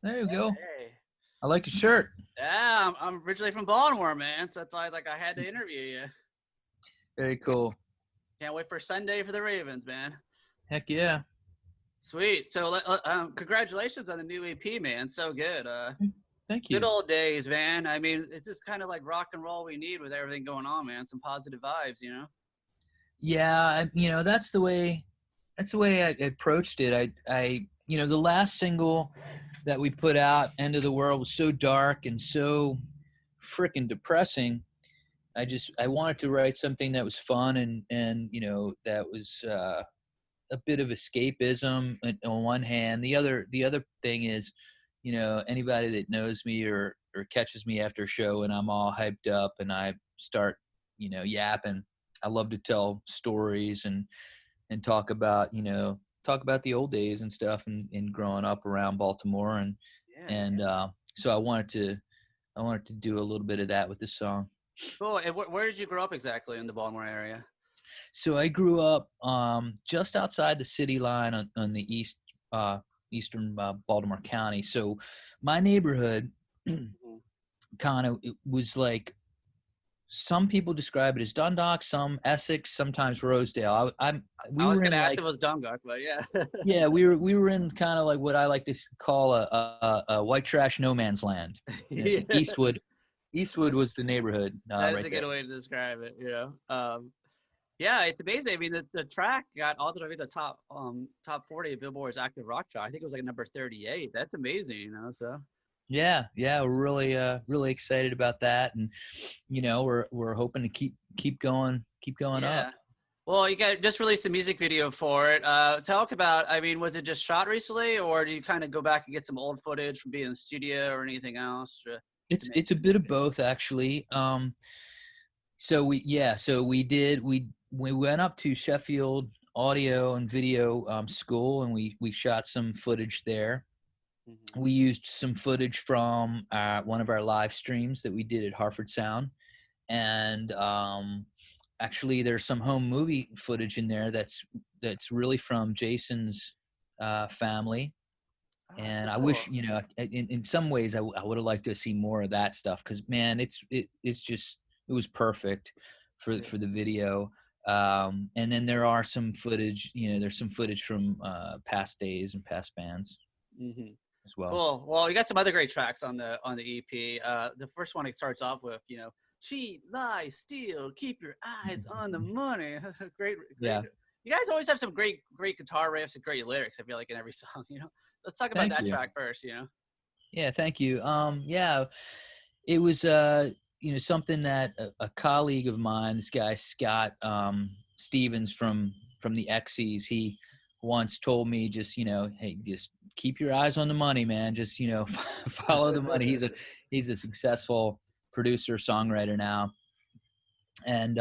There you go. Hey. I like your shirt. Yeah, I'm originally from Baltimore, man. So that's why I had to interview you. Very cool. Can't wait for Sunday for the Ravens, man. Heck yeah. Sweet. So, congratulations on the new EP, man. So good. Thank Good you. old days, man. I mean, it's just kind of like rock and roll we need with everything going on, man. Some positive vibes, you know. Yeah, that's the way I approached it. The last single that we put out, End of the World, was so dark and so freaking depressing. I wanted to write something that was fun and that was a bit of escapism on one hand. The other thing is, anybody that knows me or catches me after a show and I'm all hyped up and I start, yapping. I love to tell stories and talk about the old days and stuff and growing up around Baltimore Yeah, and man. so I wanted to do a little bit of that with this song. Cool. And where did you grow up exactly in the Baltimore area? So I grew up just outside the city line on the eastern Baltimore County. So my neighborhood Mhm. kind of was like, some people describe it as Dundalk, some Essex, sometimes Rosedale. We I was were gonna in ask like, if it was Dunguk, but yeah. yeah, we were in kind of like what I like to call a white trash no man's land. Yeah. Eastwood was the neighborhood That is right a there. good way to describe it, you know. Yeah, it's amazing. I mean, the track got all the way to the top 40 of Billboard's active rock chart. I think it was like number 38. That's amazing, you know. So Yeah, we're really excited about that, and we're hoping to keep going up. yeah. Well, you got just released a music video for it. Talk about. I mean, was it just shot recently, or do you kind of go back and get some old footage from being in the studio or anything else to make It's a this bit music of video? both actually. So we went up to Sheffield Audio and Video School, and we shot some footage there. Hmm. We used some footage from one of our live streams that we did at Hartford Sound, and actually there's some home movie footage in there that's really from Jason's family. Oh, that's And so I wish, cool. in some ways, I would have liked to see more of that stuff, because man, it was perfect Yeah. for the video. And then there's some footage from past days and past bands Hmm. as well. Cool. Well, you got some other great tracks on the EP. The first one it starts off with, cheat, lie, steal, keep your eyes on the money. Great, great. Yeah, You guys always have some great guitar riffs and great lyrics. I feel like in every song. Let's talk about thank that you. track first. Yeah, thank you. Yeah, it was something that a colleague of mine, this guy Scott Stevens from the X's, he once told me, just hey, just keep your eyes on the money, man. Just follow the money. He's a successful producer songwriter now, and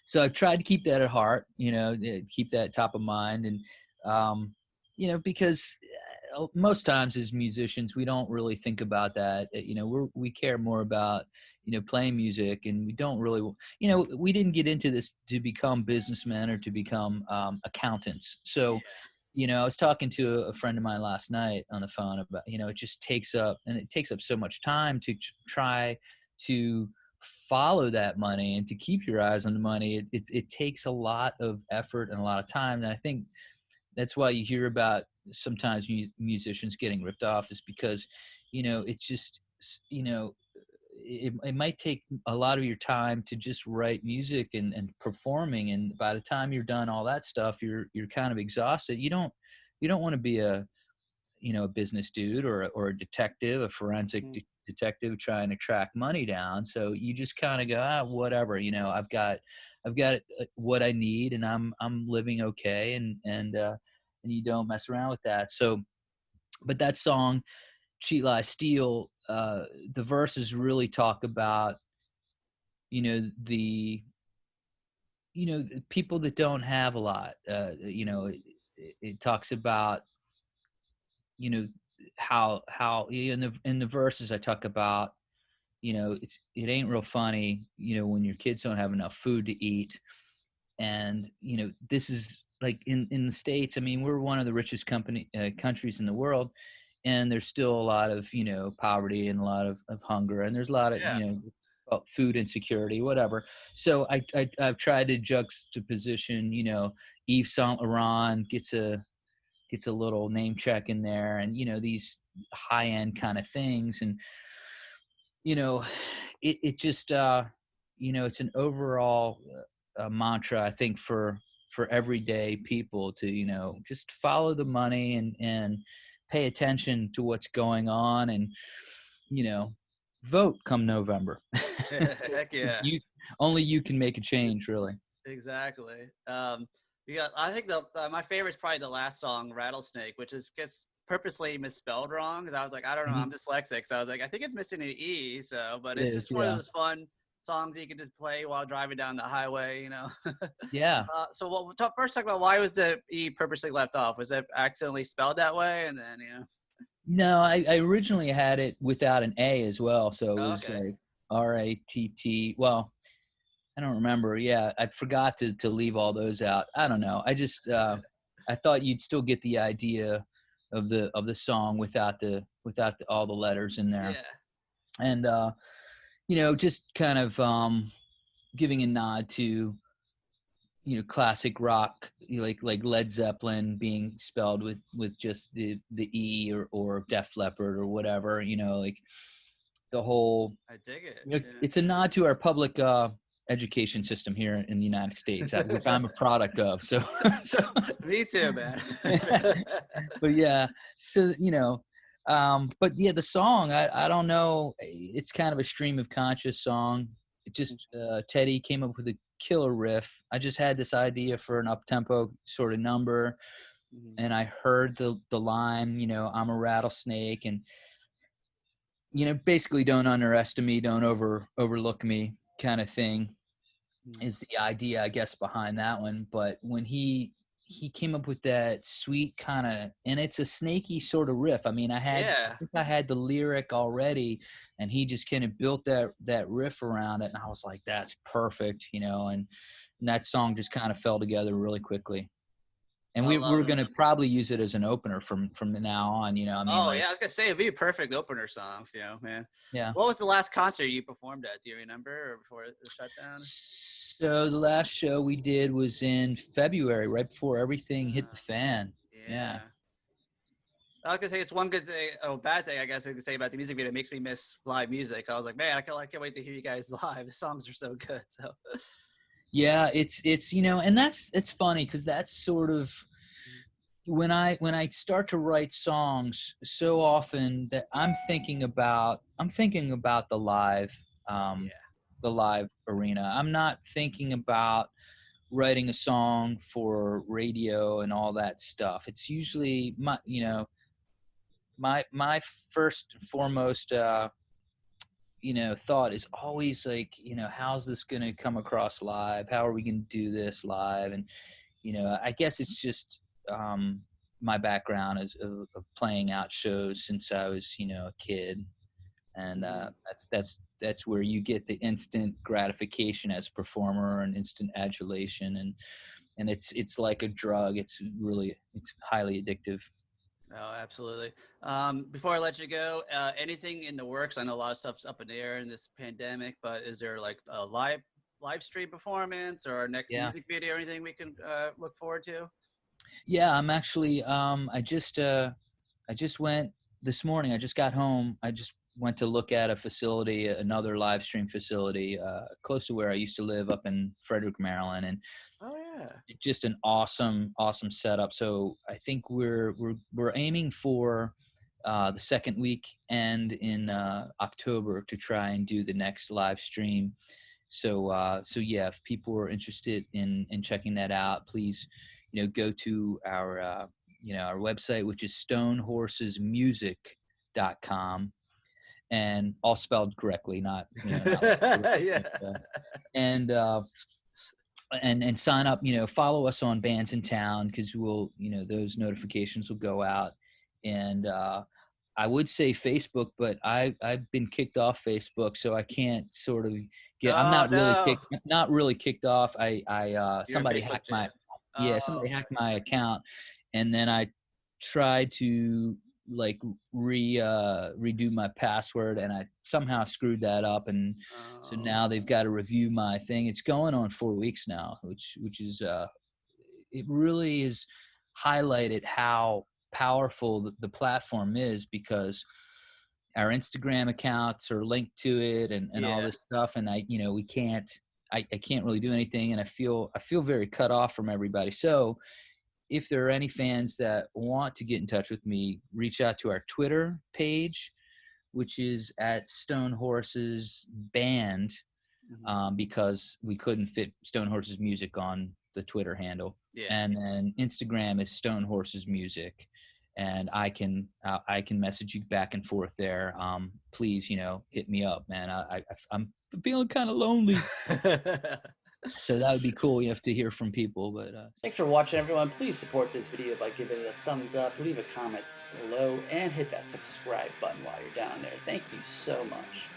so I've tried to keep that at heart. Keep that top of mind, and because most times as musicians we don't really think about that. We care more about playing music, and we don't really, we didn't get into this to become businessmen or to become accountants. So I was talking to a friend of mine last night on the phone about, it takes up so much time to try to follow that money and to keep your eyes on the money. It takes a lot of effort and a lot of time. And I think that's why you hear about sometimes musicians getting ripped off, is because, it's just, it might take a lot of your time to just write music and performing. And by the time you're done all that stuff, you're kind of exhausted. You don't want to be a business dude or a detective, a forensic Mhm. detective trying to track money down. So you just kind of go, whatever, I've got what I need, and I'm living okay, and you don't mess around with that. So, but that song, Cheat, Lie, Steal, the verses really talk about, the people that don't have a lot. It talks about, you know how in the verses I talk about, it ain't real funny, when your kids don't have enough food to eat. And this is like in the States. I mean, we're one of the richest countries in the world, and there's still a lot of, poverty and a lot of hunger, and there's a lot of, Yeah. food insecurity, whatever. So I've tried to juxtaposition, Yves Saint Laurent gets a little name check in there, and these high end kind of things, and you know it just it's an overall mantra, I think, for everyday people to just follow the money and pay attention to what's going on, and you know vote come November. Heck yeah. Only you can make a change, really. Exactly. I think my favorite is probably the last song, Rattlesnake, which is just purposely misspelled wrong. Cause I was like, I don't know, Mhm. I'm dyslexic. So I was like, I think it's missing an E. So, but It it's is, just one of yeah. those fun songs you can just play while driving down the highway, Yeah. So first talk about why was the E purposely left off? Was it accidentally spelled that way? And then, No, I originally had it without an A as well, so it Oh, was okay. like RATT. Well, I don't remember. Yeah, I forgot to leave all those out. I don't know. I just I thought you'd still get the idea of the song without all the letters in there, Yeah. and just kind of giving a nod to classic rock, like Led Zeppelin being spelled with just the E, or Def Leppard or whatever, like the whole, I dig it. it's a nod to our public education system here in the United States, which Yeah. I'm a product of. So, so, Me too, man. but yeah, so but yeah, the song, I don't know, it's kind of a stream of conscious song. It just Teddy came up with a killer riff. I just had this idea for an up tempo sort of number, Mhm. and I heard the line, I'm a rattlesnake, and basically don't underestimate me, don't overlook me, kind of thing Mhm. is the idea, I guess, behind that one. But when he came up with that sweet kind of, and it's a snaky sort of riff. I mean, I Yeah. think I had the lyric already, and he just kind of built that riff around it, and I was like, that's perfect, and that song just kind of fell together really quickly. And I love we're it. gonna probably use it as an opener from now on. I mean, Oh like, yeah, I was gonna say it'd be a perfect opener songs, man. yeah. What was the last concert you performed at? Do you remember, or before the shutdown? So the last show we did was in February, right before everything hit the fan. Yeah. Yeah. I was gonna say it's one good thing, bad thing I guess I could say about the music video. It makes me miss live music. I was like, man, I can't wait to hear you guys live. The songs are so good. So. Yeah, it's and it's funny because that's sort of when I start to write songs, so often that I'm thinking about um Yeah. the live arena. I'm not thinking about writing a song for radio and all that stuff. It's usually my first and foremost thought is always like, how's this going to come across live? How are we going to do this live? And I guess it's just my background is of playing out shows since I was a kid, and Mhm. that's where you get the instant gratification as a performer and instant adulation, and it's like a drug. It's highly addictive. Oh, absolutely. Before I let you go, anything in the works? I know a lot of stuff's up in the air in this pandemic, but is there like a live stream performance or our next Yeah. music video or anything we can look forward to? Yeah, I'm actually I just went this morning. I just got home. I just went to look at a facility, another live stream facility, close to where I used to live up in Frederick, Maryland, and Oh yeah. just an awesome setup. So I think we're aiming for the second week and in October to try and do the next live stream. So yeah, if people are interested in checking that out, please go to our website, which is stonehorsesmusic.com, and all spelled correctly, not Yeah. and and sign up, follow us on Bands in Town, because we'll, those notifications will go out. And I would say Facebook, but I've been kicked off Facebook, so I can't sort of I'm Oh no. not really kicked off. You're in Somebody Facebook hacked my jail. Oh, account, and then I tried to like redo my password, and I somehow screwed that up, and so now they've got to review my thing. It's going on 4 weeks now, which is it really is highlighted how powerful the platform is, because our Instagram accounts are linked to it, and all Yeah. this stuff, and I can't really do anything, and I feel very cut off from everybody. So if there are any fans that want to get in touch with me, reach out to our Twitter page, which is at Stone Horses Band, because we couldn't fit Stone Horses Music on the Twitter handle. Yeah. And then Instagram is Stone Horses Music, and I can message you back and forth there. Please, hit me up, man. I'm feeling kind of lonely. So that would be cool. You have to hear from people, but thanks for watching, everyone. Please support this video by giving it a thumbs up, leave a comment below, and hit that subscribe button while you're down there. Thank you so much.